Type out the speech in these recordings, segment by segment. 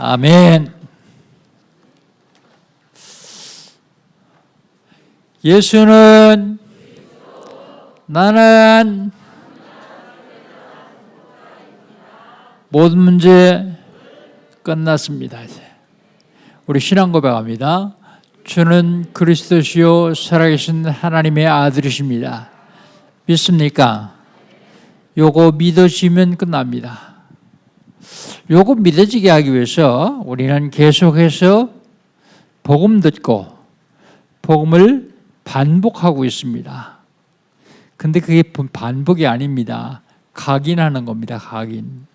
아멘. 예수는 나는 모든 문제 끝났습니다. 이제 우리 신앙 고백합니다. 주는 그리스도시요 살아계신 하나님의 아들이십니다. 믿습니까? 요거 믿어지면 끝납니다. 요거 믿어지게 하기 위해서 우리는 계속해서 복음 듣고 복음을 반복하고 있습니다. 근데 그게 반복이 아닙니다. 각인하는 겁니다. 각인.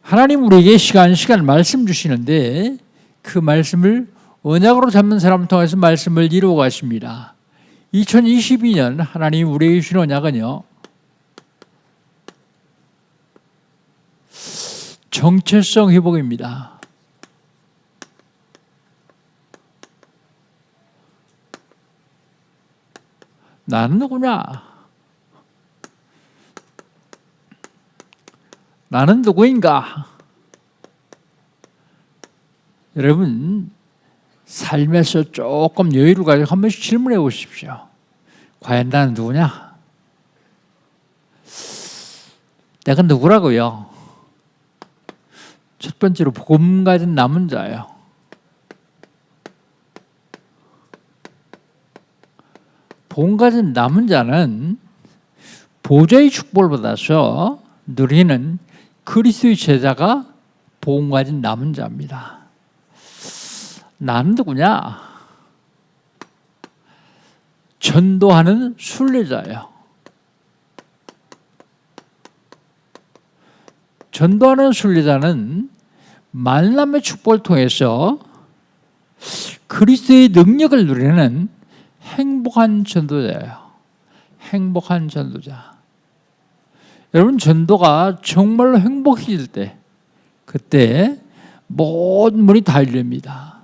하나님 우리에게 시간 말씀 주시는데 그 말씀을 언약으로 잡는 사람을 통해서 말씀을 이루어 가십니다. 2022년 하나님 우리에게 주신 언약은요, 정체성 회복입니다. 나는 누구냐? 나는 누구인가? 여러분, 삶에서 조금 여유를 가지고 한 번씩 질문해 보십시오. 과연 나는 누구냐? 내가 누구라고요? 첫 번째로 복음 가진 남은 자예요. 복음 가진 남은 자는 보좌의 축복을 받아서 누리는 그리스도의 제자가 복음 가진 남은 자입니다. 나는 누구냐? 전도하는 순례자예요. 전도하는 순례자는 만남의 축복을 통해서 그리스도의 능력을 누리는 행복한 전도자예요. 행복한 전도자. 여러분, 전도가 정말로 행복해질 때, 그때 모든 문이 다 열립니다.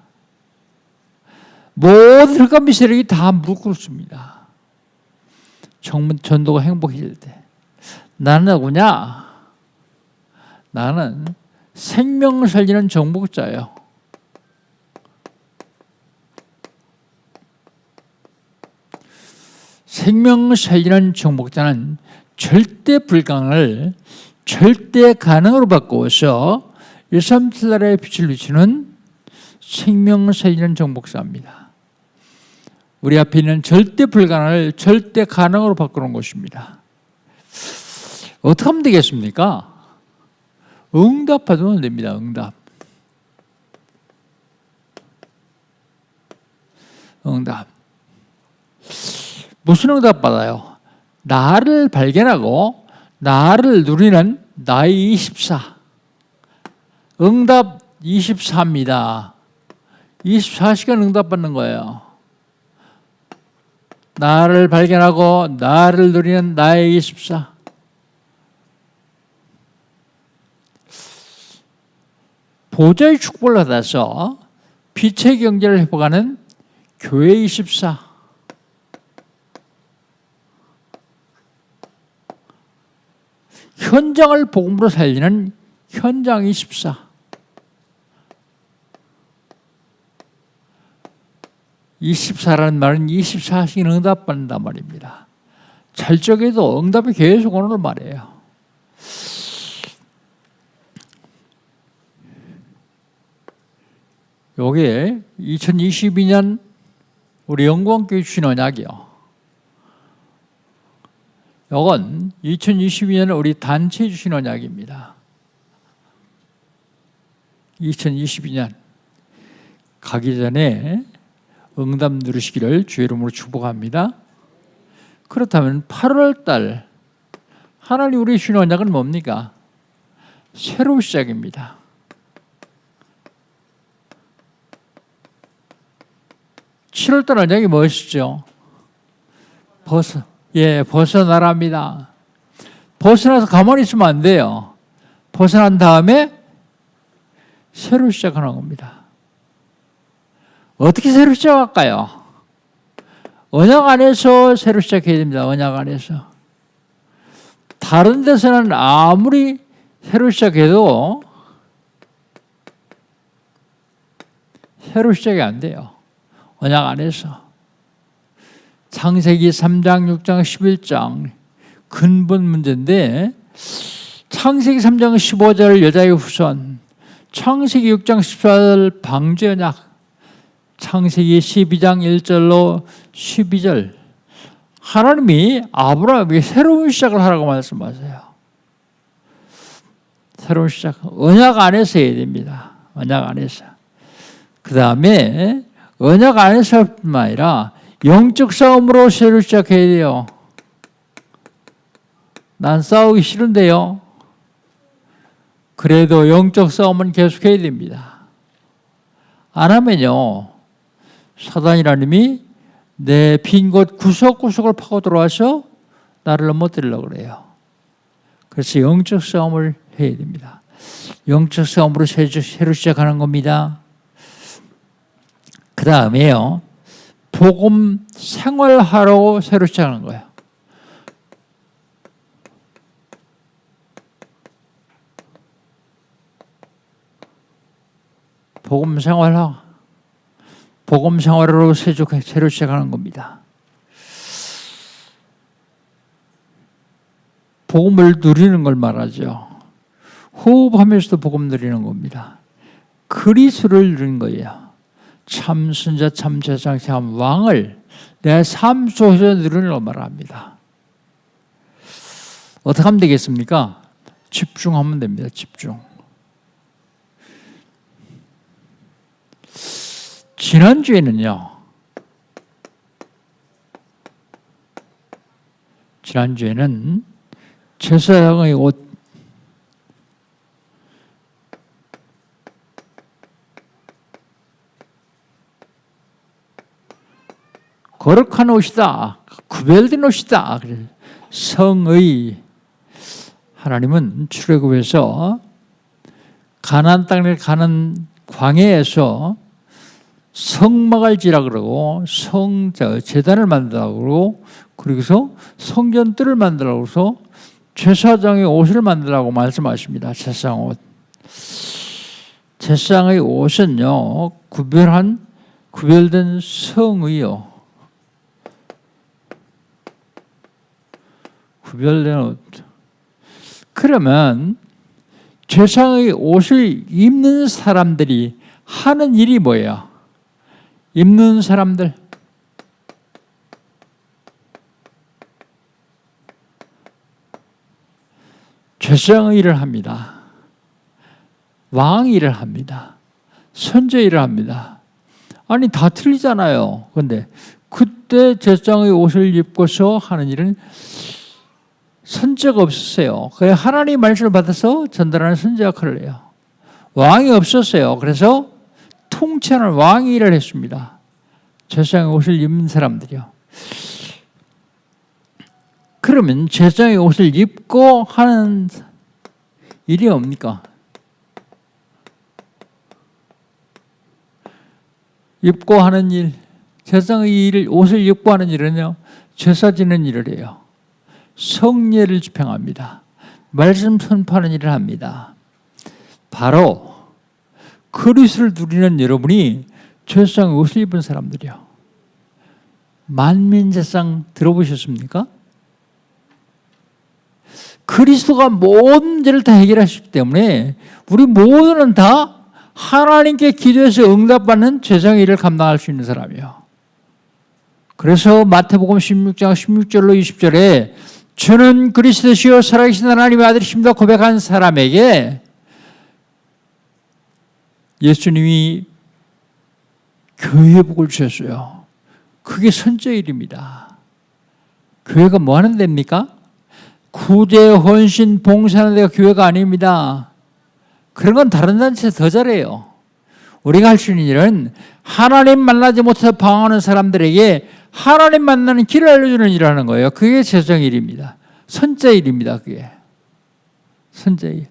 모든 흑암의 세력이 다 물끄러집니다. 전도가 행복해질 때. 나는 누구냐? 나는 생명을 살리는 정복자예요. 생명을 살리는 정복자는 절대 불가능을 절대 가능으로 바꾸어서 일삼칠날의 빛을 비추는 생명을 살리는 정복자입니다. 우리 앞에 있는 절대 불가능을 절대 가능으로 바꾸는 것입니다. 어떻게 하면 되겠습니까? 응답하면 됩니다. 응답. 무슨 응답 받아요? 나를 발견하고 나를 누리는 나의 24. 응답 24입니다. 24시간 응답 받는 거예요. 나를 발견하고 나를 누리는 나의 24. 보좌의 축복을 받아서 빛의 경제를 회복하는 교회 24. 현장을 복음으로 살리는 현장 24. 24라는 말은 24시간 응답받는단 말입니다. 잘 적어도 응답이 계속 오는 말이에요. 요게 2022년 우리 영광교회 주신 언약이요. 이건 2022년 우리 단체 주신 언약입니다. 2022년 가기 전에 응답 누리시기를 주의 이름으로 축복합니다. 그렇다면 8월 달 하나님 우리 주신 언약은 뭡니까? 새로운 시작입니다. (7월 달) 언약이 무엇이죠? 벗어나랍니다. 벗어나서 가만히 있으면 안 돼요. 벗어난 다음에 새로 시작하는 겁니다. 어떻게 새로 시작할까요? 언약 안에서 새로 시작해야 됩니다. 언약 안에서. 다른 데서는 아무리 새로 시작해도 새로 시작이 안 돼요. 언약 안에서. 창세기 3장, 6장, 11장 근본 문제인데 창세기 3장 15절 여자의 후손, 창세기 6장 14절 방주 언약, 창세기 12장 1절로 12절 하나님이 아브라함에게 새로운 시작을 하라고 말씀하세요. 새로운 시작, 언약 안에서 해야 됩니다. 언약 안에서. 그 다음에 언약 안에서뿐만 아니라 영적 싸움으로 새로 시작해야 돼요. 난 싸우기 싫은데요. 그래도 영적 싸움은 계속해야 됩니다. 안 하면요, 사단이라는 놈이 내 빈 곳 구석구석을 파고 들어와서 나를 넘어뜨리려고 그래요. 그래서 영적 싸움을 해야 됩니다. 영적 싸움으로 새로 시작하는 겁니다. 그 다음에요, 복음 생활하러 새로 시작하는 거예요. 복음 생활으로 새로 시작하는 겁니다. 복음을 누리는 걸 말하죠. 호흡하면서도 복음 누리는 겁니다. 그리스도를 누리는 거예요. 참 선자, 참 제사장, 참 왕을 내 삶 속에서 누리는 걸 말합니다. 어떻게 하면 되겠습니까? 집중하면 됩니다. 집중. 지난주에는 제사장의 옷, 거룩한 옷이다, 구별된 옷이다. 성의, 하나님은 출애굽에서 가나안 땅을 가는 광야에서 성막을 지라 그러고 제단을 만들라고 그러고, 그리고서 성전뜰을 만들라고 해서 제사장의 옷을 만들라고 말씀하십니다. 제사장 옷. 제사장의 옷은요, 구별된 성의요. 구별된 옷. 그러면 제사장의 옷을 입는 사람들이 하는 일이 뭐예요? 입는 사람들, 제사장의 일을 합니다. 왕 일을 합니다. 선제 일을 합니다. 아니, 다 틀리잖아요. 그런데 그때 제사장의 옷을 입고서 하는 일은 선제가 없었어요. 그래, 하나님의 말씀을 받아서 전달하는 선제 역할을 해요. 왕이 없었어요. 그래서 통치하는 왕이 일을 했습니다. 제사장의 옷을 입는 사람들이요. 그러면 제사장의 옷을 입고 하는 일이 뭡니까? 입고 하는 일, 제사장의 옷을 입고 하는 일은요, 제사 지는 일을 해요. 성례를 집행합니다. 말씀 선포하는 일을 합니다. 바로 그리스도를 누리는 여러분이 제사장의 옷을 입은 사람들이요. 만민제사장 들어보셨습니까? 그리스도가 모든 문제를 다 해결하셨기 때문에 우리 모두는 다 하나님께 기도해서 응답받는 제사장의 일을 감당할 수 있는 사람이에요. 그래서 마태복음 16장 16절로 20절에 저는 그리스도시요 살아계신 하나님의 아들이십니다 고백한 사람에게 예수님이 교회 복을 주셨어요. 그게 선제일입니다. 교회가 뭐 하는 데입니까? 구제, 헌신, 봉사하는 데가 교회가 아닙니다. 그런 건 다른 단체에서 더 잘해요. 우리가 할 수 있는 일은 하나님 만나지 못해서 방황하는 사람들에게 하나님 만나는 길을 알려주는 일을 하는 거예요. 그게 제사장일입니다. 선제일입니다. 그게 선제일.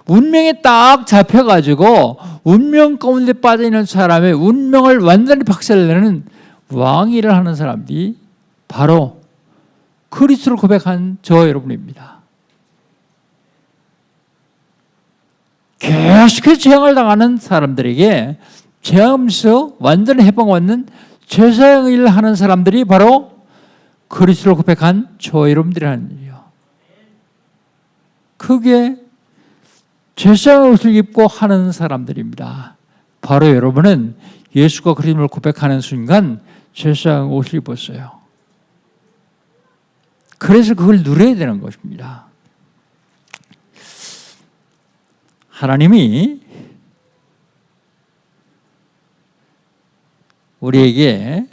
운명에 딱 잡혀가지고 운명 가운데 빠져있는 사람의 운명을 완전히 박살내는 왕일을 하는 사람들이 바로 그리스도를 고백한 저 여러분입니다. 계속해서 재앙을 당하는 사람들에게 재앙에서 완전히 해방받는 제사장 일을 하는 사람들이 바로 그리스도를 고백한 저 여러분들이라는 일이요. 그게 제사장 옷을 입고 하는 사람들입니다. 바로 여러분은 예수가 그리스도를 고백하는 순간 제사장 옷을 입었어요. 그래서 그걸 누려야 되는 것입니다. 하나님이 우리에게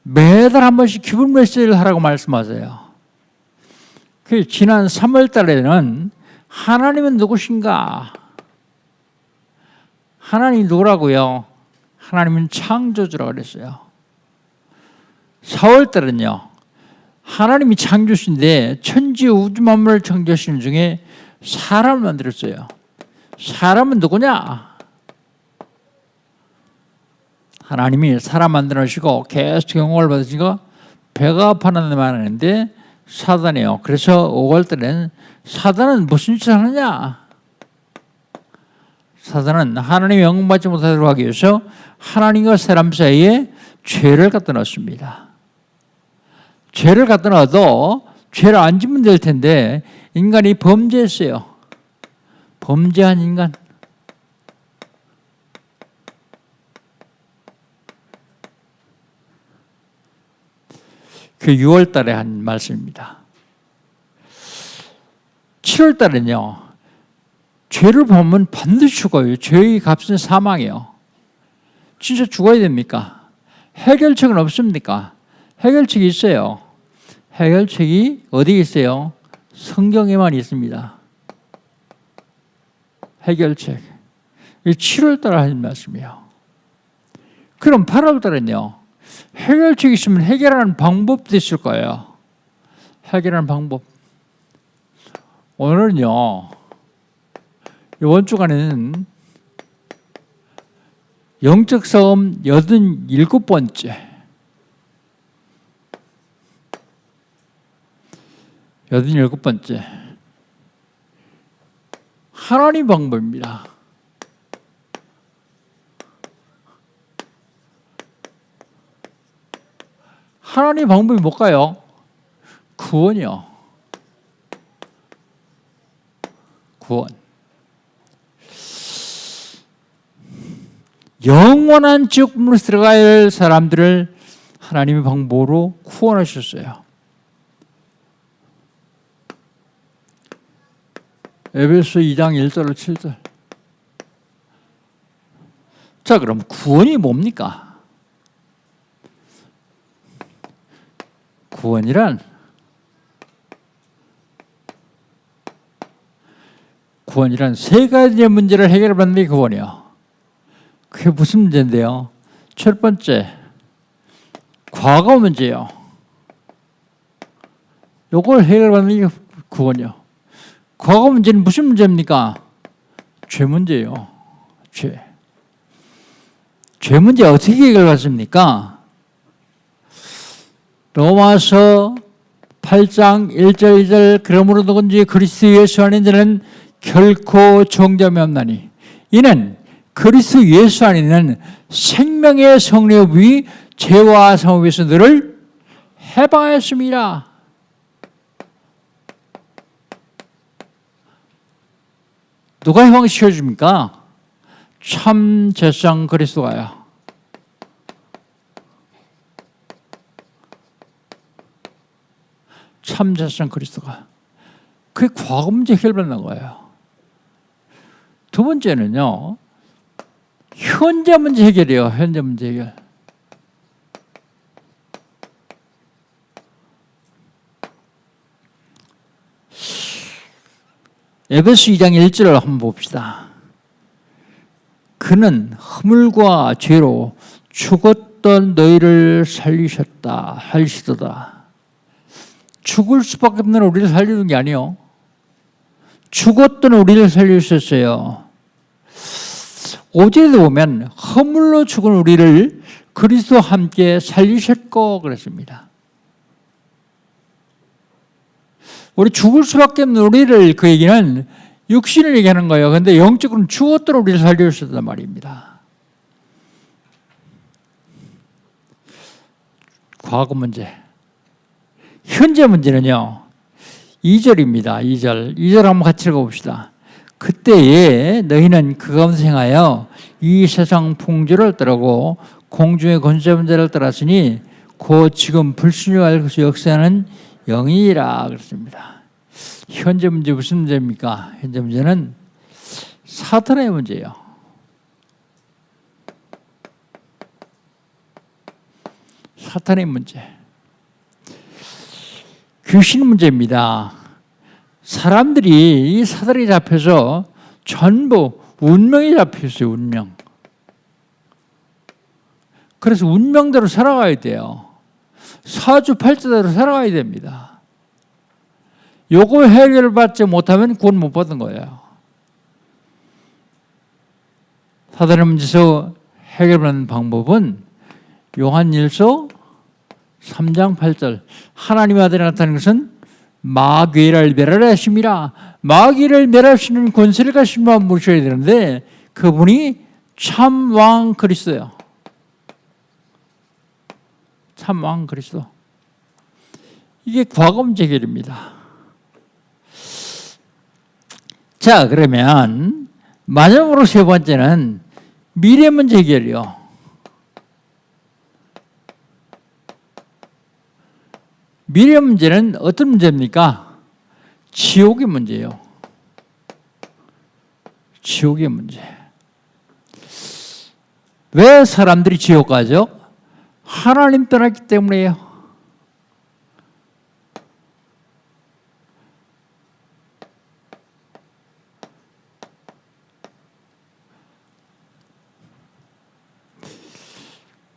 매달 한 번씩 기분 메시지를 하라고 말씀하세요. 그 지난 3월 달에는 하나님은 누구신가? 하나님이 누구라고요? 하나님은 창조주라고 그랬어요. 4월 달은요, 하나님이 창조주인데 천지 우주 만물을 창조하시는 중에 사람을 만들었어요. 사람은 누구냐? 하나님이 사람 만들어주시고 계속 영광을 받으시고 배가 아파하는 말 하는데 사단이에요. 그래서 5월 달에는 사단은 무슨 짓을 하느냐? 사단은 하나님의 영광 받지 못하도록 하기 위해서 하나님과 사람 사이에 죄를 갖다 넣습니다. 죄를 갖다 넣어도 죄를 안 지면 될 텐데 인간이 범죄했어요. 범죄한 인간. 그 6월 달에 한 말씀입니다. 7월 달에는요, 죄를 범하면 반드시 죽어요. 죄의 값은 사망이에요. 진짜 죽어야 됩니까? 해결책은 없습니까? 해결책이 있어요. 해결책이 어디에 있어요? 성경에만 있습니다. 해결책. 7월 달에 하신 말씀이에요. 그럼 8월 달에는요, 해결책이 있으면 해결하는 방법도 있을 거예요. 해결하는 방법. 오늘은요, 이번 주간에는 영적 싸움 87번째. 87번째. 하나님 방법입니다. 하나님 방법이 뭘까요? 구원이요. 구원. 영원한 지옥문으로 들어가야 할 사람들을 하나님의 방법으로 구원하셨어요. 에베소 2장 1절 7절. 자, 그럼 구원이 뭡니까? 구원이란 세 가지의 문제를 해결하는 게 구원이요. 그게 무슨 문제인데요? 첫 번째, 과거 문제요. 요걸 해결하는 게 구원이요. 과거 문제는 무슨 문제입니까? 죄 문제요. 죄. 죄 문제 어떻게 해결받습니까? 로마서 8장 1절 2절 그러므로 누군지 그리스도 예수 안에 있는 자는 결코 정죄함이 없나니 이는 그리스도 예수 안에 있는 생명의 성령이 죄와 사망에서 너를 해방하였습니다. 누가 해방시켜줍니까? 참 제사장 그리스도가요. 참 제사장 그리스도가. 그게 과거 문제 해결받는 거예요. 두 번째는요, 현재 문제 해결이에요. 현재 문제 해결. 에베소 2장 1절을 한번 봅시다. 그는 허물과 죄로 죽었던 너희를 살리셨다 하시도다. 죽을 수밖에 없는 우리를 살리는 게 아니에요. 죽었던 우리를 살리셨어요. 5절에도 보면 허물로 죽은 우리를 그리스도와 함께 살리셨고 그랬습니다. 우리 죽을 수밖에 없는 우리를 그 얘기는 육신을 얘기하는 거예요. 그런데 영적으로는 죽었도록 우리를 살려주셨단 말입니다. 과거 문제. 현재 문제는요. 2절입니다. 2절 한번 같이 읽어봅시다. 그때에 너희는 그 가운데 행하여 이 세상 풍조를 따르고 공중의 권세자를 따랐으니 곧 지금 불순종할 것을 역사하는 영이라 그랬습니다. 현재 문제 무슨 문제입니까? 현재 문제는 사탄의 문제예요. 사탄의 문제. 귀신 문제입니다. 사람들이 이 사단에 잡혀서 전부 운명에 잡혔어요. 운명. 그래서 운명대로 살아가야 돼요. 사주팔자대로 살아가야 됩니다. 요거 해결받지 못하면 구원 못 받은 거예요. 사단의 문제에서 해결하는 방법은 요한일서 3장 8절 하나님의 아들이 나타난 것은 마귀를 멸하심이라. 마귀를 멸하시는 권세를 가신 분 모셔야 되는데 그분이 참 왕 그리스도예요. 참 왕 그리스도. 이게 과거 문제 해결입니다. 자, 그러면 마지막으로 세 번째는 미래 문제 해결이요. 미래 문제는 어떤 문제입니까? 지옥의 문제예요. 지옥의 문제. 왜 사람들이 지옥 가죠? 하나님 떠났기 때문이에요.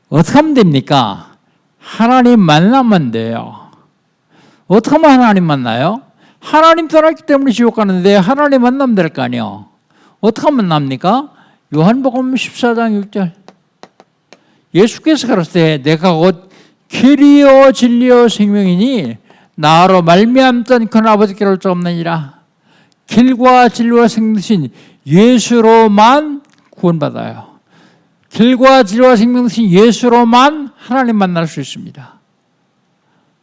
어떻게 하면 됩니까? 하나님 만나면 돼요. 어떻게 하면 하나님 만나요? 하나님 떠났기 때문에 지옥 가는데 하나님 만나면 될 거 아니에요. 어떻게 하면 만납니까? 요한복음 14장 6절. 예수께서 가라사대 내가 곧 길이요 진리요 생명이니 나로 말미암지 않고는 아버지께로 올 수 없느니라. 길과 진리와 생명이신 예수로만 구원받아요. 길과 진리와 생명이신 예수로만 하나님 만날 수 있습니다.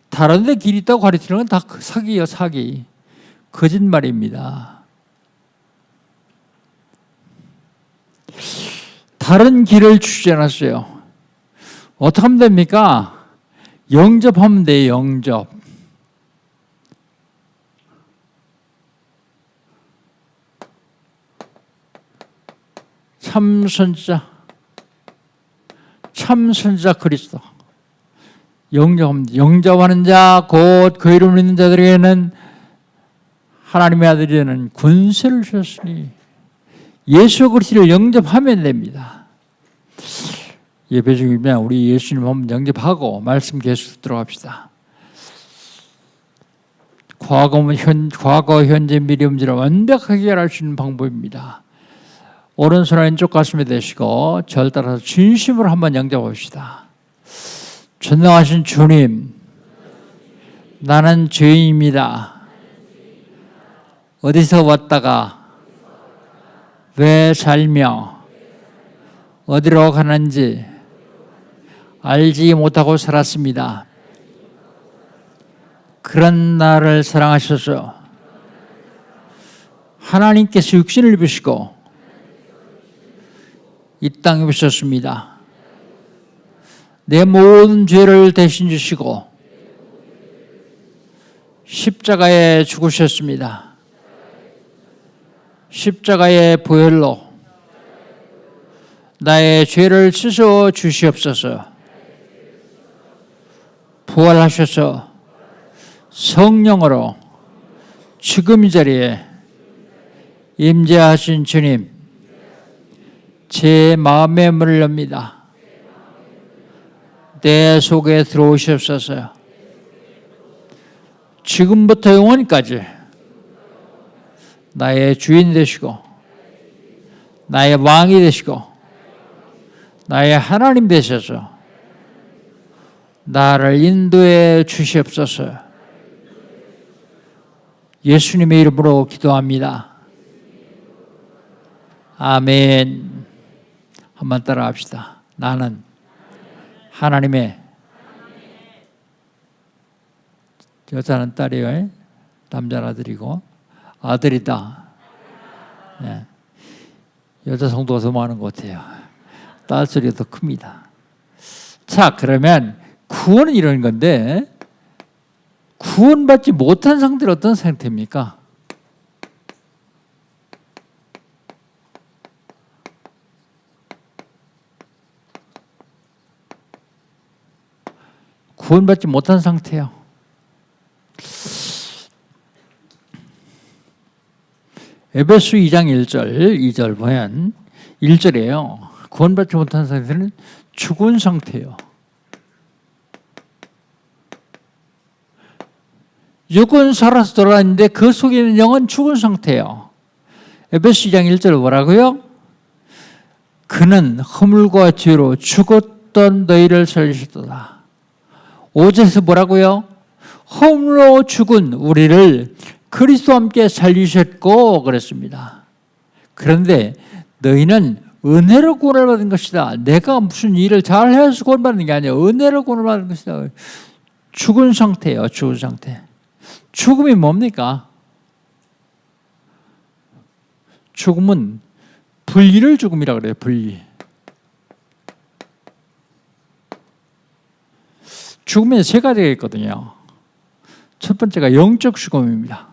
다른 데 길이 있다고 가르치는 건 다 사기예요. 사기. 거짓말입니다. 다른 길을 주지 않았어요. 어떻게 하면 됩니까? 영접하면 돼요. 영접. 참 선지자. 참 선지자 그리스도. 영접하는 자, 곧 그 이름을 믿는 자들에게는 하나님의 아들이 되는 권세를 주셨으니 예수 그리스도를 영접하면 됩니다. 예배 중이면 우리 예수님 한번 영접하고 말씀 계속 들어갑시다. 과거, 현재, 미래 문제를 완벽하게 해결할 수 있는 방법입니다. 오른손 왼쪽 가슴에 대시고 절 따라서 진심으로 한번 영접합시다. 전능하신 주님, 나는 죄인입니다. 어디서 왔다가 왜 살며 어디로 가는지 알지 못하고 살았습니다. 그런 나를 사랑하셔서 하나님께서 육신을 입으시고 이 땅에 오셨습니다. 내 모든 죄를 대신 주시고 십자가에 죽으셨습니다. 십자가의 보혈로 나의 죄를 씻어 주시옵소서. 부활하셔서 성령으로 지금 이 자리에 임재하신 주님, 제 마음의 문을 엽니다. 내 속에 들어오시옵소서. 지금부터 영원까지 나의 주인 되시고 나의 왕이 되시고 나의 하나님 되셔서 나를 인도해 주시옵소서. 예수님의 이름으로 기도합니다. 아멘. 한번 따라 합시다. 나는 하나님의, 여자는 딸이에요. 남자는 아들이고, 아들이다. 네. 여자 성도가 더 많은 것 같아요. 딸 소리가 더 큽니다. 자, 그러면 구원은 이런 건데, 구원받지 못한 상태는 어떤 상태입니까? 구원받지 못한 상태예요. 에베소 2장 2절 보면 1절이에요. 구원받지 못한 상태는 죽은 상태예요. 육은 살아서 돌아왔는데 그 속에 있는 영은 죽은 상태예요. 에베소 2장 1절 뭐라고요? 그는 허물과 죄로 죽었던 너희를 살리셨도다. 5절에서 뭐라고요? 허물로 죽은 우리를 그리스도와 함께 살리셨고 그랬습니다. 그런데 너희는 은혜로 구원을 받은 것이다. 내가 무슨 일을 잘해서 구원받는 게 아니야. 은혜로 구원을 받은 것이다. 죽은 상태예요. 죽은 상태. 죽음이 뭡니까? 죽음은 분리를 죽음이라고 그래요. 분리. 죽음에 세 가지가 있거든요. 첫 번째가 영적 죽음입니다.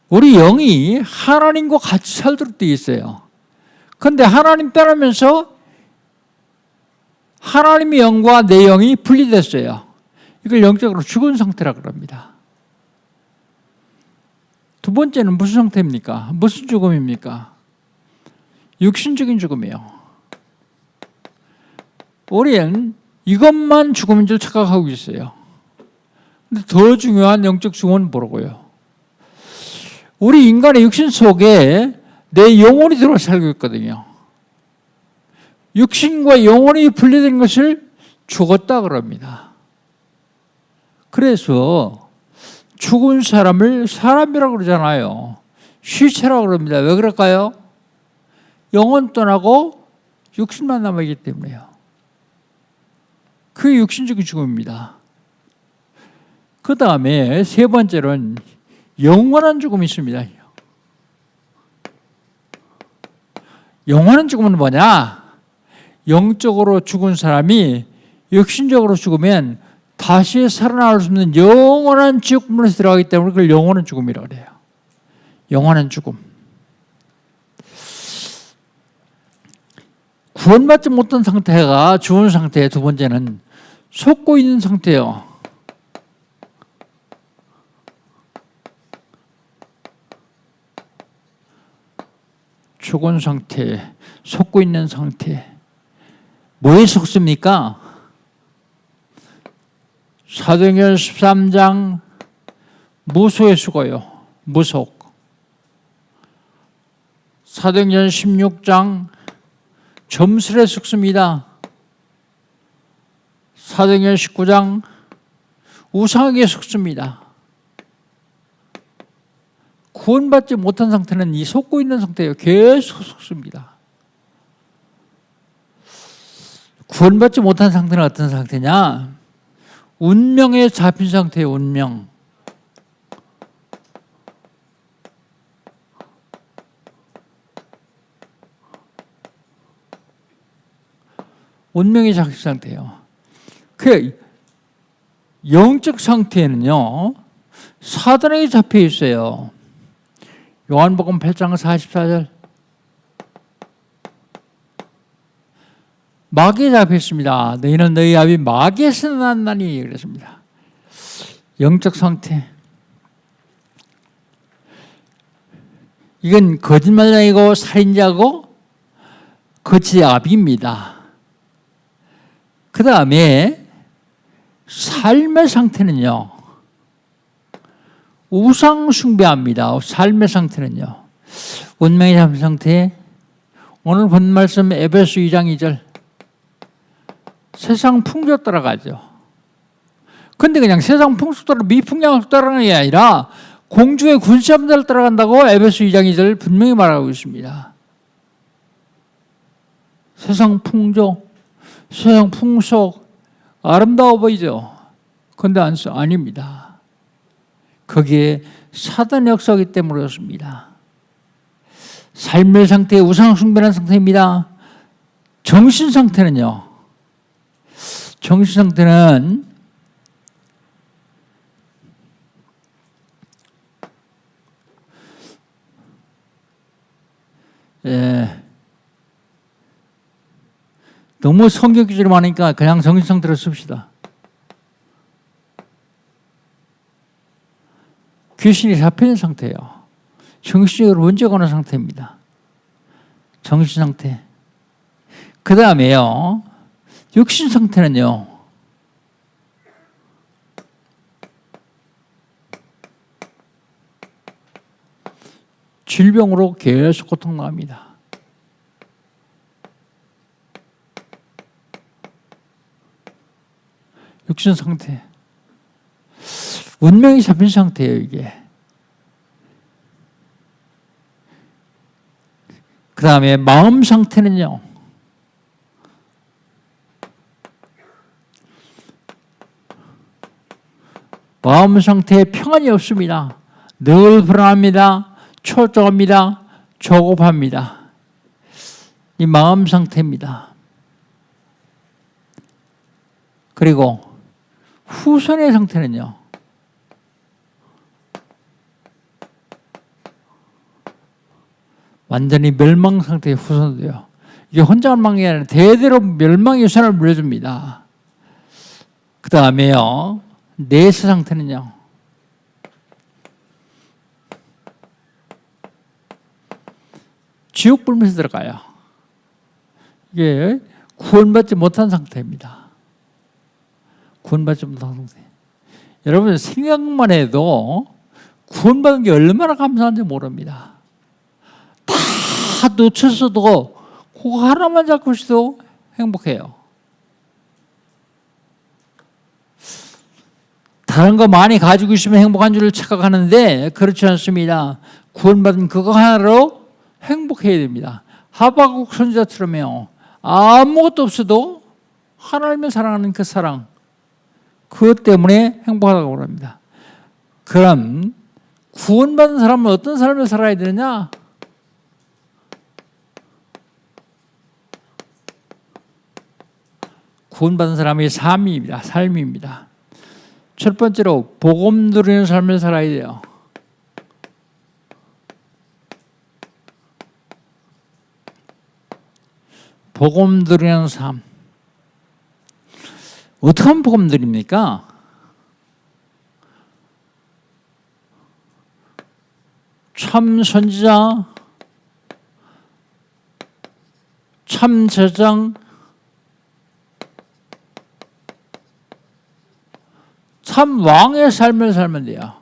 우리 영이 하나님과 같이 살도록 되어 있어요. 그런데 하나님 떠나면서 하나님의 영과 내 영이 분리됐어요. 이걸 영적으로 죽은 상태라고 합니다. 두 번째는 무슨 상태입니까? 무슨 죽음입니까? 육신적인 죽음이에요. 우리는 이것만 죽음인 줄 착각하고 있어요. 근데 더 중요한 영적 죽음은 뭐라고요? 우리 인간의 육신 속에 내 영혼이 들어와 살고 있거든요. 육신과 영혼이 분리된 것을 죽었다 그럽니다. 그래서 죽은 사람을 사람이라고 그러잖아요. 시체라고 그럽니다. 왜 그럴까요? 영혼 떠나고 육신만 남아있기 때문에요. 그게 육신적인 죽음입니다. 그 다음에 세 번째로는 영원한 죽음이 있습니다. 영원한 죽음은 뭐냐? 영적으로 죽은 사람이 육신적으로 죽으면 다시 살아날 수 없는 영원한 지옥문에서 들어가기 때문에 그걸 영원한 죽음이라고 해요. 영원한 죽음. 구원받지 못한 상태가 죽은 상태. 두 번째는 속고 있는 상태예요. 죽은 상태, 속고 있는 상태. 뭐에 속습니까? 사도행전 13장 무소에 속어요. 무속. 사도행전 16장 점술에 속습니다. 사도행전 19장 우상에게 속습니다. 구원받지 못한 상태는 이 속고 있는 상태예요. 계속 속습니다. 구원받지 못한 상태는 어떤 상태냐? 운명에 잡힌 상태예요. 운명. 운명에 잡힌 상태예요. 그 영적 상태에는요, 사단에게 잡혀 있어요. 요한복음 8장 44절. 마귀에 잡혀 있습니다. 너희는 너희 아비 마귀에서 났나니 그랬습니다. 영적 상태. 이건 거짓말쟁이고 살인자고 거짓의 아비입니다. 그 다음에 삶의 상태는요, 우상 숭배합니다. 삶의 상태는요, 운명의 삶 상태. 오늘 본 말씀 에베소 2장 2절. 세상 풍조 따라가죠. 근데 그냥 세상 풍속 따라 미풍양속 따라가는 게 아니라 공중의 군시함대를 따라간다고 에베소 2장 2절 분명히 말하고 있습니다. 세상 풍조, 세상 풍속 아름다워 보이죠? 그런데 아닙니다. 거기에 사단의 역사이기 때문에 그렇습니다. 삶의 상태에 우상 숭배하는 상태입니다. 정신 상태는요. 정신 상태는 너무 성경 기준이 많으니까 그냥 정신 상태로 씁시다. 귀신이 잡혀있는 상태예요. 정신적으로 문제가 오는 상태입니다. 정신 상태. 그 다음에요. 육신 상태는요. 질병으로 계속 고통당합니다. 육신 상태. 운명이 잡힌 상태예요, 이게. 그 다음에 마음 상태는요. 마음 상태에 평안이 없습니다. 늘 불안합니다. 초조합니다. 조급합니다. 이 마음 상태입니다. 그리고 후손의 상태는요. 완전히 멸망 상태의 후손도요. 이게 혼자 멸망이 아니라 대대로 멸망의 유산을 물려줍니다. 그 다음에요. 내세 상태는요. 지옥 불면서 들어가요. 이게 구원받지 못한 상태입니다. 구원받지 못한 상태. 여러분 생각만 해도 구원받은 게 얼마나 감사한지 모릅니다. 다 놓쳤어도 그거 하나만 잡고 있어도 행복해요. 다른 거 많이 가지고 있으면 행복한 줄 착각하는데 그렇지 않습니다. 구원받은 그거 하나로 행복해야 됩니다. 하박국 선지자처럼요. 아무것도 없어도 하나님을 사랑하는 그 사랑, 그것 때문에 행복하다고 합니다. 그럼 구원받은 사람은 어떤 삶을 살아야 되느냐? 구원받은 사람의 삶입니다. 첫 번째로 복음 누리는 삶을 살아야 돼요. 복음 누리는 삶. 어떻게 하면 복음 누립니까? 참 선지자, 참 제장, 참 왕의 삶을 살면 돼요.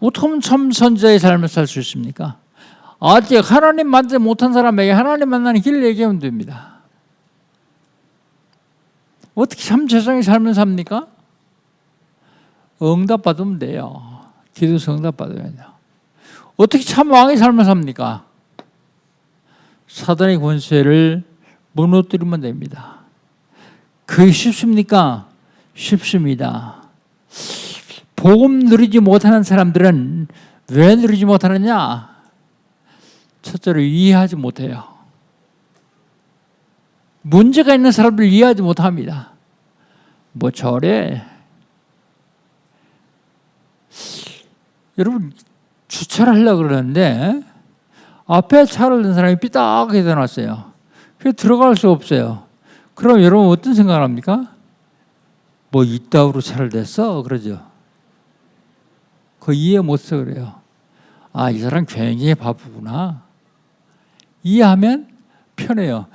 어떻게 하면 참 선지자의 삶을 살 수 있습니까? 아직 하나님 만나지 못한 사람에게 하나님 만나는 길을 얘기하면 됩니다. 어떻게 참 제장의 삶을 삽니까? 응답 받으면 돼요. 기도서 응답 받아야 돼요. 어떻게 참 왕의 삶을 삽니까? 사단의 권세를 무너뜨리면 됩니다. 그게 쉽습니까? 쉽습니다. 복음 누리지 못하는 사람들은 왜 누리지 못하느냐? 첫째로 이해하지 못해요. 문제가 있는 사람들 이해하지 못합니다. 뭐 저래? 여러분 주차를 하려고 그러는데 앞에 차를 든 사람이 삐딱하게 대놨어요. 그래서 들어갈 수 없어요. 그럼 여러분 어떤 생각을 합니까? 뭐 이따위로 차를 댔어? 그러죠. 그거 이해 못해서 그래요. 아, 이 사람 굉장히 바쁘구나. 이해하면 편해요.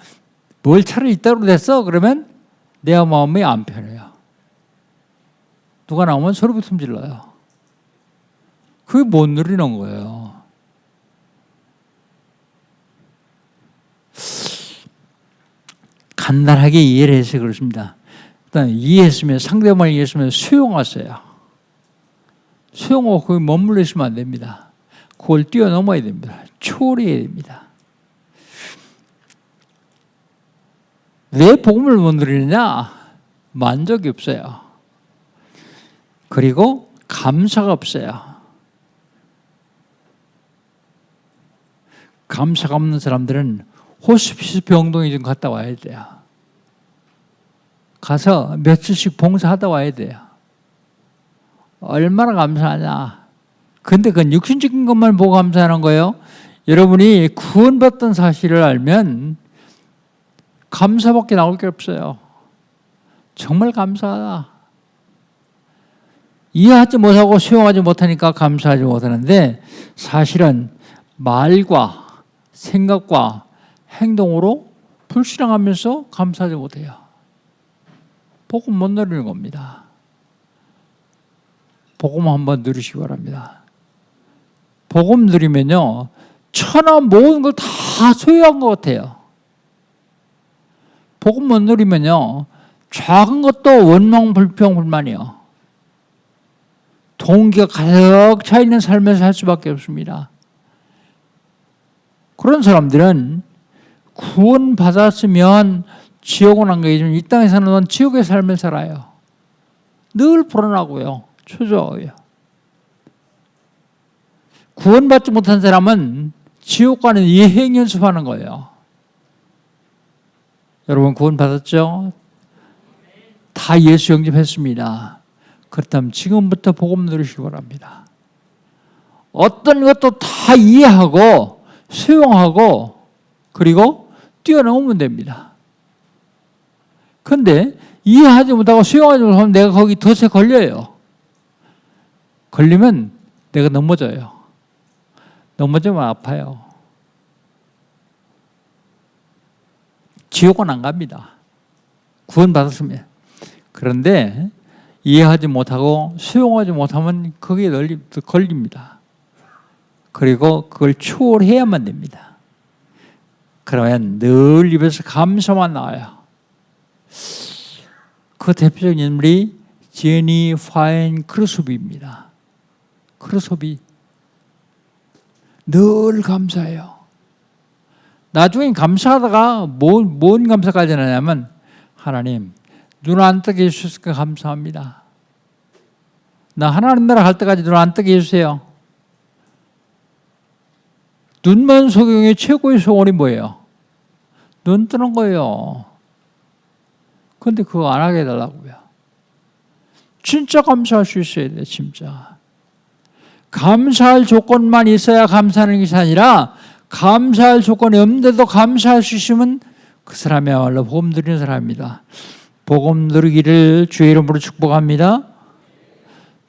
뭘 차를 이따위로 댔어? 그러면 내 마음이 안 편해요. 누가 나오면 소리 붙음 질러요. 그게 못 누리는 거예요. 간단하게 이해를 해서 그렇습니다. 이해했으면, 상대방을 이해했으면 수용하세요. 수용하고 거기 머물러 있으면 안 됩니다. 그걸 뛰어넘어야 됩니다. 초월해야 됩니다. 왜 복음을 못 누리느냐? 만족이 없어요. 그리고 감사가 없어요. 감사가 없는 사람들은 호스피스 병동에 좀 갔다 와야 돼요. 가서 며칠씩 봉사하다 와야 돼요. 얼마나 감사하냐. 근데 그건 육신적인 것만 보고 감사하는 거예요. 여러분이 구원받던 사실을 알면 감사밖에 나올 게 없어요. 정말 감사하다. 이해하지 못하고 수용하지 못하니까 감사하지 못하는데, 사실은 말과 생각과 행동으로 불신앙하면서 감사하지 못해요. 복음 못 누리는 겁니다. 복음 한번 누리시기 바랍니다. 복음 누리면요, 천하 모든 걸 다 소유한 것 같아요. 복음 못 누리면요, 작은 것도 원망, 불평, 불만이요. 동기가 가득 차 있는 삶을 살 수밖에 없습니다. 그런 사람들은 구원받았으면 지옥은 안 가겠지만 이 땅에 사는 동안 지옥의 삶을 살아요. 늘 불안하고요. 초조해요. 구원받지 못한 사람은 지옥 가는 예행 연습하는 거예요. 여러분 구원받았죠? 다 예수 영접했습니다. 그렇다면 지금부터 복음 누리시기 바랍니다. 어떤 것도 다 이해하고 수용하고 그리고 뛰어넘으면 됩니다. 그런데 이해하지 못하고 수용하지 못하면 내가 거기 덫에 걸려요. 걸리면 내가 넘어져요. 넘어지면 아파요. 지옥은 안 갑니다. 구원받았으면. 그런데 이해하지 못하고 수용하지 못하면 거기에 걸립니다. 그리고 그걸 초월해야만 됩니다. 그러면 늘 입에서 감사만 나와요. 그 대표적인 인물이 제니 파인 크루소비입니다. 크루소비 늘 감사해요. 나중에 감사하다가 뭔 감사까지 하냐면, 하나님 눈 안 뜨게 해주셨으니까 감사합니다. 나 하나님 나라 갈 때까지 눈 안 뜨게 해주세요. 눈먼 소경의 최고의 소원이 뭐예요? 눈 뜨는 거예요. 그런데 그거 안 하게 해달라고요. 진짜 감사할 수 있어야 돼. 진짜 감사할 조건만 있어야 감사하는 것이 아니라, 감사할 조건이 없는데도 감사할 수 있으면 그 사람이야말로 복음 누리는 사람입니다. 복음 누리기를 주의 이름으로 축복합니다.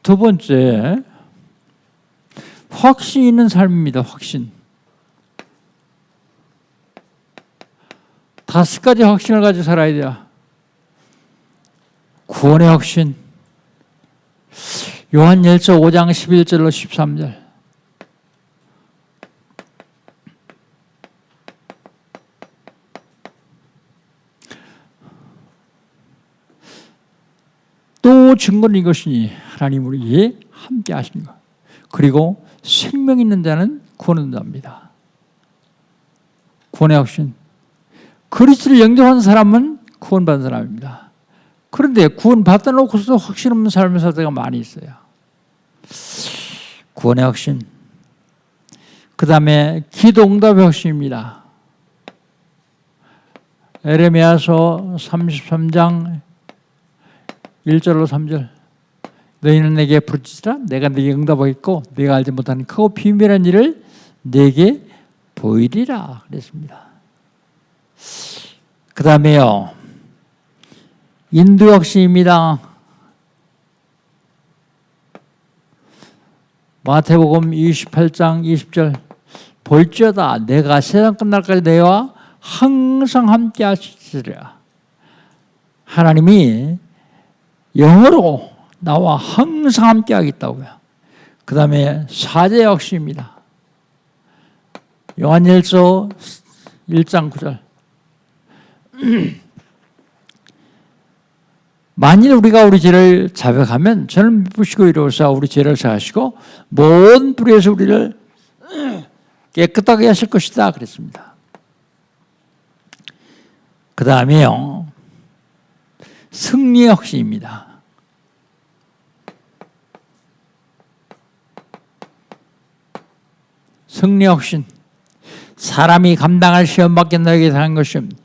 두 번째, 확신 있는 삶입니다. 확신. 5가지 확신을 가지고 살아야 돼요. 구원의 확신. 요한일서 5장 11절로 13절. 또 증거는 이것이니 하나님 우리에게 함께 하신 것. 그리고 생명 있는 자는 구원을 얻는답니다. 구원의 확신. 그리스도를 영접한 사람은 구원받은 사람입니다. 그런데 구원받아 놓고서도 확신 없는 삶을 살 때가 많이 있어요. 구원의 확신. 그 다음에 기도 응답의 확신입니다. 에레미야서 33장 1절로 3절. 너희는 내게 부르짖으라. 내가 네게 응답하겠고 네가 알지 못하는 크고 비밀한 일을 네게 보이리라 그랬습니다. 그 다음에요, 인도 확신입니다. 마태복음 28장 20절. 볼지어다 내가 세상 끝날까지 너희와 항상 함께 하시리라. 하나님이 영으로 나와 항상 함께 하겠다고요. 그 다음에 사제 확신입니다. 요한일서 1장 9절. 만일 우리가 우리 죄를 자백하면 저는 미쁘시고 이로써 우리 죄를 사하시고 모든 불의에서 우리를 깨끗하게 하실 것이다 그랬습니다. 그 다음에요, 승리의 확신입니다. 승리의 확신. 사람이 감당할 시험밖에 너에게 하는 것이 없니.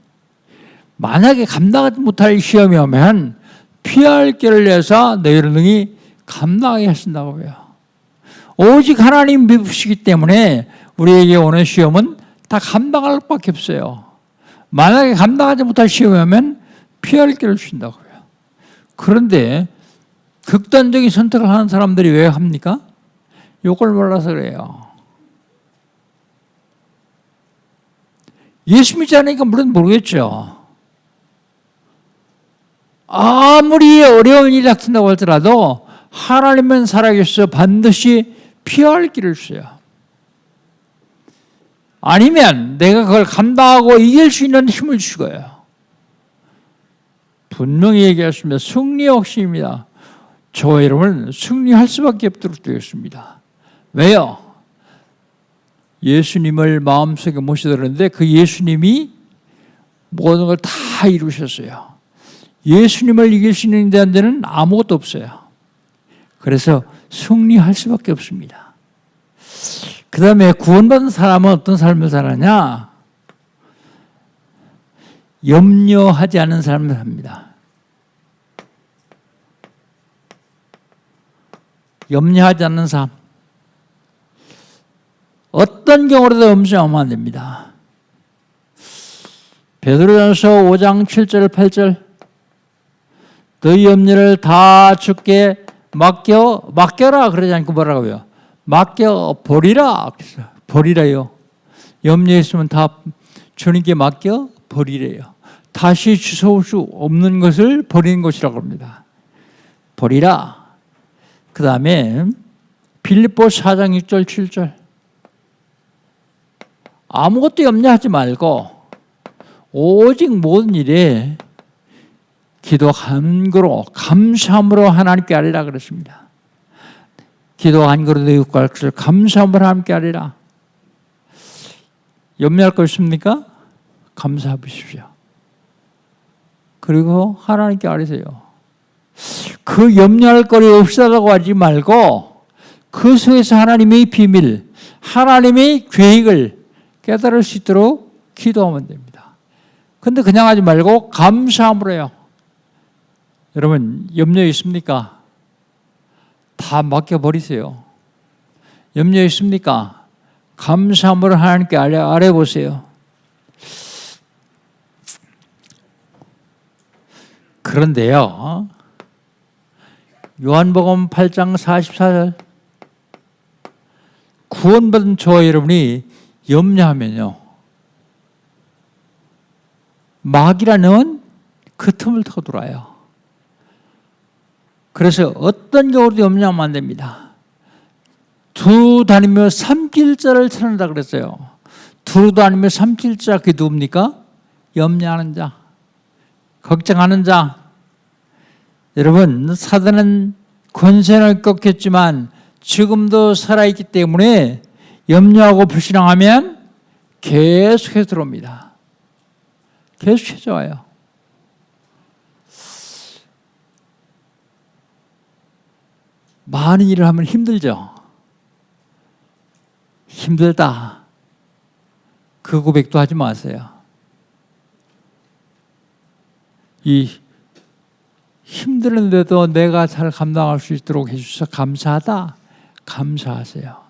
만약에 감당하지 못할 시험이 오면 피할 길을 내서 너희를 능히 감당하게 하신다고요. 오직 하나님 믿으시기 때문에 우리에게 오는 시험은 다 감당할 수밖에 없어요. 만약에 감당하지 못할 시험이 오면 피할 길을 주신다고요. 그런데 극단적인 선택을 하는 사람들이 왜 합니까? 이걸 몰라서 그래요. 예수 믿지 않으니까 물론 모르겠죠. 아무리 어려운 일이 닥친다고 할지라도 하나님은 살아계셔서 반드시 피할 길을 주세요. 아니면 내가 그걸 감당하고 이길 수 있는 힘을 주고요. 분명히 얘기했습니다. 승리의 확신입니다. 저와 여러분은 승리할 수밖에 없도록 되었습니다. 왜요? 예수님을 마음속에 모셔들었는데 그 예수님이 모든 걸 다 이루셨어요. 예수님을 이길 수 있는 데는 아무것도 없어요. 그래서 승리할 수밖에 없습니다. 그 다음에 구원받은 사람은 어떤 삶을 살았냐? 염려하지 않는 삶을 삽니다. 염려하지 않는 삶. 어떤 경우라도 염려하면 안 됩니다. 베드로전서 5장 7절 8절 너희 염려를 다 주께 맡겨라 그러지 않고 뭐라고요? 맡겨버리라. 버리래요. 염려 있으면 다 주님께 맡겨버리래요. 다시 주워올 수 없는 것을 버리는 것이라고 합니다. 버리라. 그 다음에 빌립보 4장 6절 7절 아무것도 염려하지 말고 오직 모든 일에 기도 간구로 감사함으로 하나님께 아뢰라 그랬습니다. 기도 간구로 너희 구할 것을 감사함으로 하나님께 아뢰라. 염려할 거 있습니까? 감사하십시오. 그리고 하나님께 아뢰세요. 그 염려할 거리 없다고 하지 말고 그 속에서 하나님의 비밀, 하나님의 계획을 깨달을 수 있도록 기도하면 됩니다. 그런데 그냥 하지 말고 감사함으로 해요. 여러분 염려 있습니까? 다 맡겨버리세요. 염려 있습니까? 감사함으로 하나님께 아뢰보세요. 그런데요, 요한복음 8장 44절 구원받은 저와 여러분이 염려하면요, 마귀라는 그 틈을 타고 들어와요. 그래서 어떤 경우도 염려하면 안 됩니다. 두루 다니며 삼킬자를 찾는다 그랬어요. 두루 다니며 삼킬자 그게 누굽니까? 염려하는 자, 걱정하는 자. 여러분 사단은 권세를 꺾였지만 지금도 살아있기 때문에 염려하고 불신앙하면 계속해서 들어옵니다. 계속 찾아와요. 많은 일을 하면 힘들죠. 힘들다. 그 고백도 하지 마세요. 이 힘드는데도 내가 잘 감당할 수 있도록 해주셔서 감사하다. 감사하세요.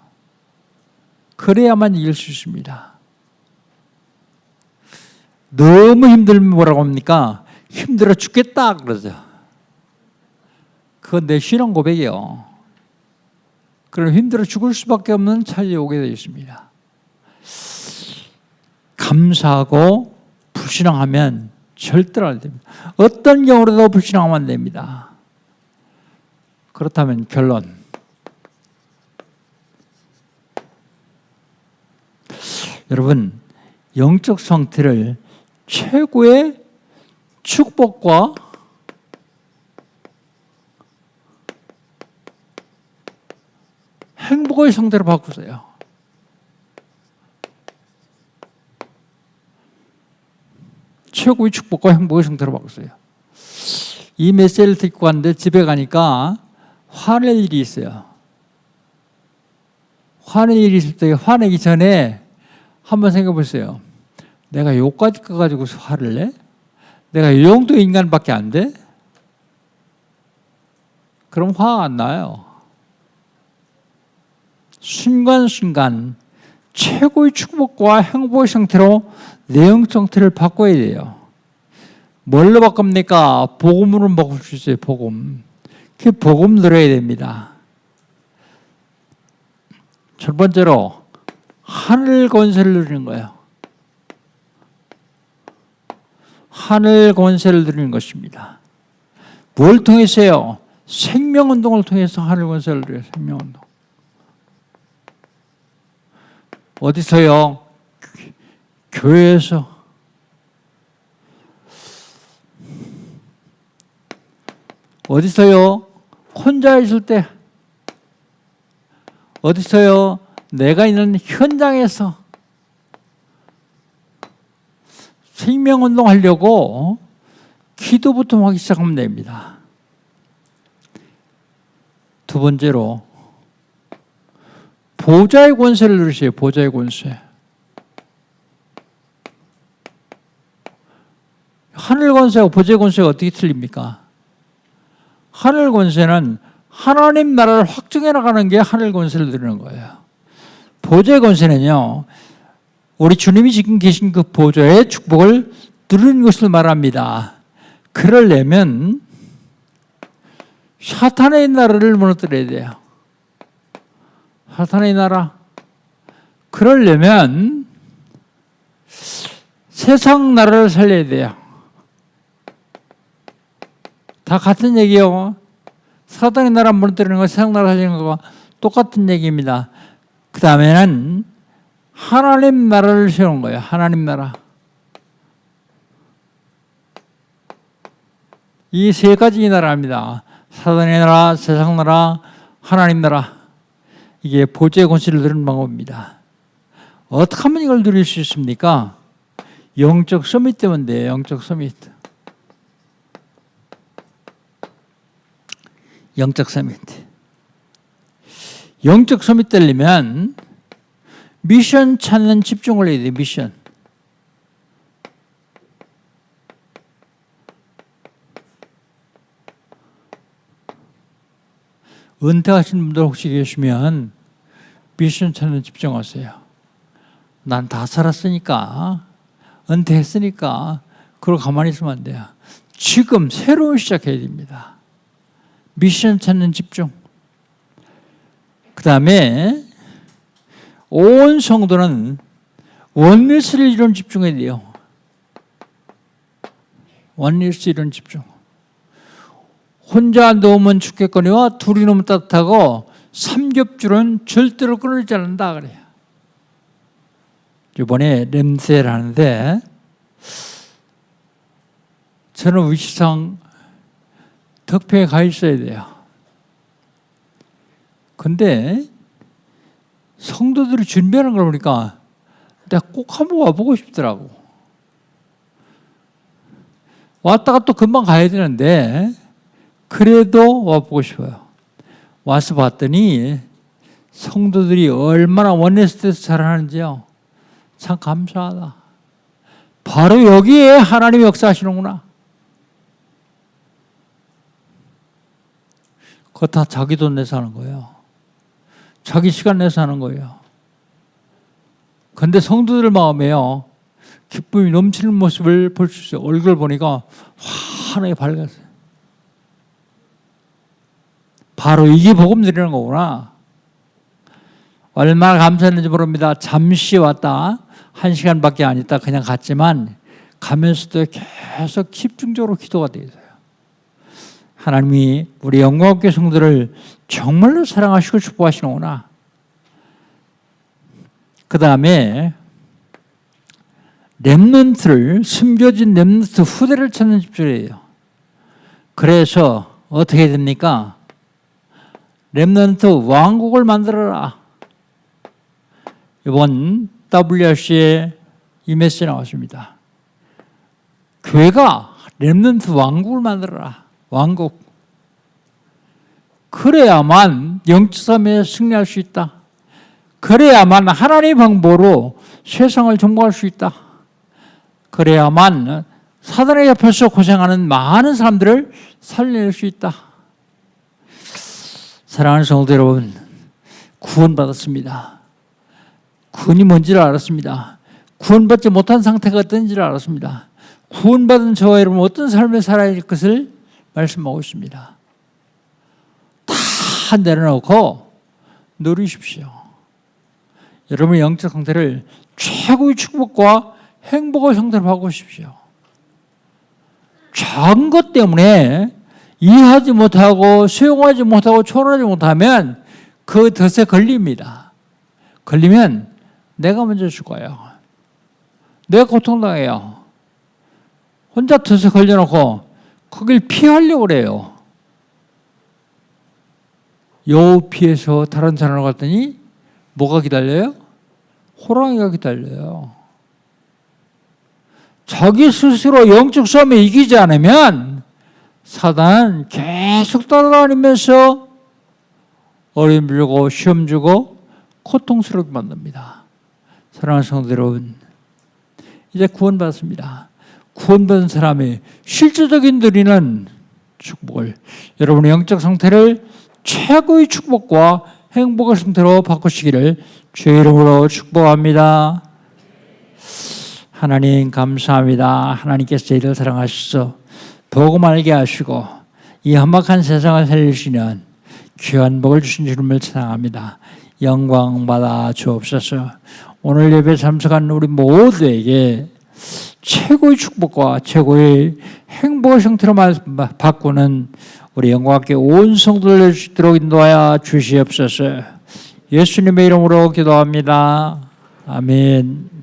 그래야만 이길 수 있습니다. 너무 힘들면 뭐라고 합니까? 힘들어 죽겠다 그러죠. 그건 내 신앙 고백이에요. 그럼 힘들어 죽을 수밖에 없는 차질이 오게 되어 있습니다. 감사하고 불신앙하면 절대로 안 됩니다. 어떤 경우라도 불신앙하면 안 됩니다. 그렇다면 결론. 여러분 영적 상태를 최고의 축복과 행복의 상태로 바꾸세요. 최고의 축복과 행복의 상태로 바꾸세요. 이 메시지를 듣고 갔는데 집에 가니까 화낼 일이 있어요. 화낼 일이 있을 때 화내기 전에 한번 생각해 보세요. 내가 요까지 가지고 화를 내? 내가 이 정도 인간밖에 안 돼? 그럼 화 안 나요. 순간순간 최고의 축복과 행복의 상태로 내용 상태를 바꿔야 돼요. 뭘로 바꿉니까? 복음으로 바꿀 수 있어요. 복음. 그 복음 들어야 됩니다. 첫 번째로 하늘 권세를 누리는 거예요. 하늘 권세를 누리는 것입니다. 뭘 통해서요? 생명운동을 통해서 하늘 권세를 누려요. 생명운동. 어디서요? 교회에서. 어디서요? 혼자 있을 때. 어디서요? 내가 있는 현장에서. 생명운동 하려고 기도부터 하기 시작하면 됩니다. 두 번째로 보좌의 권세를 누리세요. 보좌의 권세. 하늘 권세와 보좌의 권세가 어떻게 틀립니까? 하늘 권세는 하나님 나라를 확증해 나가는 게 하늘 권세를 누리는 거예요. 보좌의 권세는요, 우리 주님이 지금 계신 그 보좌의 축복을 누리는 것을 말합니다. 그러려면 사탄의 나라를 무너뜨려야 돼요. 사탄의 나라. 그러려면 세상 나라를 살려야 돼요. 다 같은 얘기예요. 사탄의 나라 무너뜨리는 거, 세상 나라 살리는 거와 똑같은 얘기입니다. 그 다음에는 하나님 나라를 세우는 거예요. 하나님 나라. 이 세 가지 나라입니다. 사탄의 나라, 세상 나라, 하나님 나라. 이게 보좌의 권세를 누리는 방법입니다. 어떻게 하면 이걸 누릴 수 있습니까? 영적 서밋 때문에 돼요. 영적 서밋. 영적 서밋. 영적 서밋 되려면 미션 찾는 집중을 해야 돼요. 미션. 은퇴하신 분들 혹시 계시면 미션 찾는 집중하세요. 난 다 살았으니까, 은퇴했으니까 그걸 가만히 있으면 안 돼요. 지금 새로운 시작해야 됩니다. 미션 찾는 집중. 그 다음에 온 성도는 원리스를 이룬 집중해야 돼요. 원리스 이룬 집중. 혼자 누우면 죽겠거니와 둘이 너무 따뜻하고 삼겹줄은 절대로 끊어지지 않는다 그래요. 이번에 렘세를 하는데 저는 위치상 덕평에 가 있어야 돼요. 근데 성도들이 준비하는 걸 보니까 내가 꼭 한번 와보고 싶더라고. 왔다가 또 금방 가야 되는데 그래도 와보고 싶어요. 와서 봤더니 성도들이 얼마나 원네스에서 잘하는지요. 참 감사하다. 바로 여기에 하나님이 역사하시는구나. 그거 다 자기 돈 내서 하는 거예요. 자기 시간 내서 하는 거예요. 그런데 성도들 마음에요, 기쁨이 넘치는 모습을 볼 수 있어요. 얼굴 보니까 환하게 밝았어요. 바로 이게 복음 드리는 거구나. 얼마나 감사했는지 모릅니다. 잠시 왔다 1시간밖에 안 있다 그냥 갔지만 가면서도 계속 집중적으로 기도가 되어 있어요. 하나님이 우리 영광교회 성도를 정말로 사랑하시고 축복하시는구나. 그 다음에 렘넌트를, 숨겨진 렘넌트 후대를 찾는 집중이에요. 그래서 어떻게 됩니까? 렘넌트 왕국을 만들어라. 이번 WRC에 이 메시지 나왔습니다. 교회가 렘넌트 왕국을 만들어라. 왕국. 그래야만 영적 싸움에 승리할 수 있다. 그래야만 하나님의 방법으로 세상을 정복할 수 있다. 그래야만 사단에 잡혀서 고생하는 많은 사람들을 살려낼 수 있다. 사랑하는 성도 여러분, 구원받았습니다. 구원이 뭔지를 알았습니다. 구원받지 못한 상태가 어떤지를 알았습니다. 구원받은 저와 여러분 어떤 삶을 살아야 할 것을 말씀하고 있습니다. 다 내려놓고 누리십시오. 여러분의 영적 상태를 최고의 축복과 행복의 상태로 바꾸십시오. 작은 것 때문에 이해하지 못하고 수용하지 못하고 초월하지 못하면 그 덫에 걸립니다. 걸리면 내가 먼저 죽어요. 내가 고통당해요. 혼자 덫에 걸려놓고 거길 피하려고 그래요. 여우 피해서 다른 산으로 갔더니 뭐가 기다려요? 호랑이가 기다려요. 자기 스스로 영적 싸움에 이기지 않으면 사단은 계속 따라다니면서 어려움 주고 시험 주고 고통스럽게 만듭니다. 사랑하는 성도 여러분, 이제 구원받았습니다. 구원받은 사람의 실질적인 누리는 축복을, 여러분의 영적 상태를 최고의 축복과 행복의 상태로 바꾸시기를 주의 이름으로 축복합니다. 하나님 감사합니다. 하나님께서 저희를 사랑하셔서 복음 알게 하시고 이 험악한 세상을 살리시는 귀한 복을 주신 주님을 찬양합니다. 영광 받아 주옵소서. 오늘 예배에 참석한 우리 모두에게 최고의 축복과 최고의 행복의 상태로 바꾸는 우리 영광께 온 성도를 낼 수 있도록 인도하여 주시옵소서. 예수님의 이름으로 기도합니다. 아멘.